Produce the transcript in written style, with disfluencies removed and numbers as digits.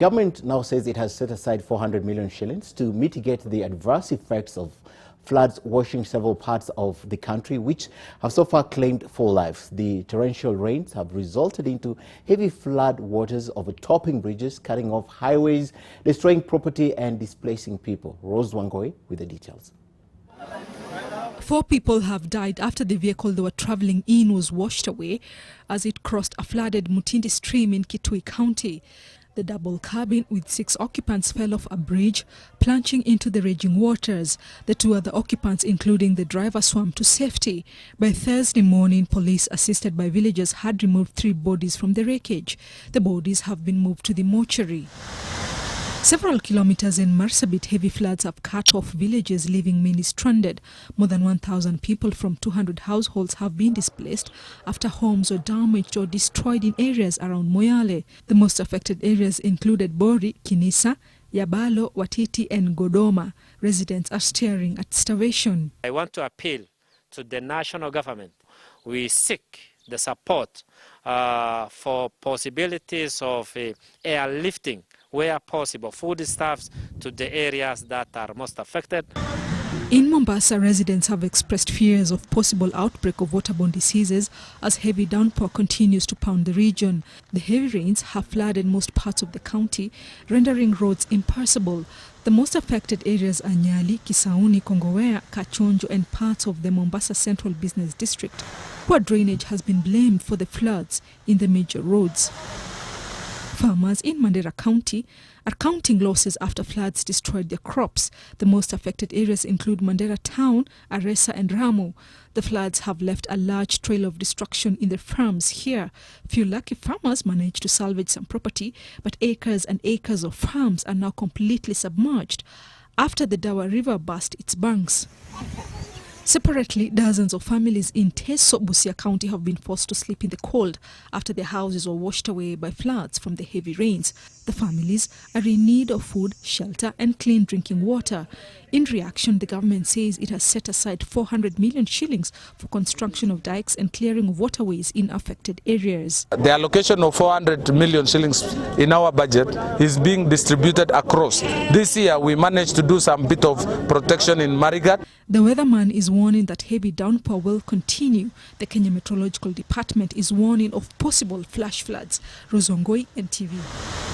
Government now says it has set aside 400 million shillings to mitigate the adverse effects of floods washing several parts of the country, which have so far claimed 4 lives. The torrential rains have resulted into heavy flood waters overtopping bridges, cutting off highways, destroying property and displacing people. Rose Wangoi with the details. 4 people have died after the vehicle they were traveling in was washed away as it crossed a flooded Mutindi stream in Kitui County. The double cabin with 6 occupants fell off a bridge, plunging into the raging waters. The 2 other occupants, including the driver, swam to safety. By Thursday morning, police, assisted by villagers, had removed 3 bodies from the wreckage. The bodies have been moved to the mortuary. Several kilometers in Marsabit, heavy floods have cut off villages, leaving many stranded. More than 1,000 people from 200 households have been displaced after homes were damaged or destroyed in areas around Moyale. The most affected areas included Bori, Kinisa, Yabalo, Watiti and Godoma. Residents are staring at starvation. I want to appeal to the national government. We seek the support for possibilities of airlifting where possible foodstuffs to the areas that are most affected. In Mombasa, residents have expressed fears of possible outbreak of waterborne diseases as heavy downpour continues to pound the region. The heavy rains have flooded most parts of the county, rendering roads impassable. The most affected areas are Nyali, Kisauni, Kongowea, Kachonjo and parts of the Mombasa Central Business District. Poor drainage has been blamed for the floods in the major roads. Farmers in Mandera County are counting losses after floods destroyed their crops. The most affected areas include Mandera Town, Aresa and Ramu. The floods have left a large trail of destruction in their farms here. Few lucky farmers managed to salvage some property, but acres and acres of farms are now completely submerged after the Dawa River burst its banks. Separately, dozens of families in Teso, Busia County have been forced to sleep in the cold after their houses were washed away by floods from the heavy rains. The families are in need of food, shelter and clean drinking water. In reaction, the government says it has set aside 400 million shillings for construction of dikes and clearing of waterways in affected areas. The allocation of 400 million shillings in our budget is being distributed across. This year we managed to do some bit of protection in Marigat. The weatherman is warning that heavy downpour will continue. The Kenya Meteorological Department is warning of possible flash floods. Rose Wangoi, NTV.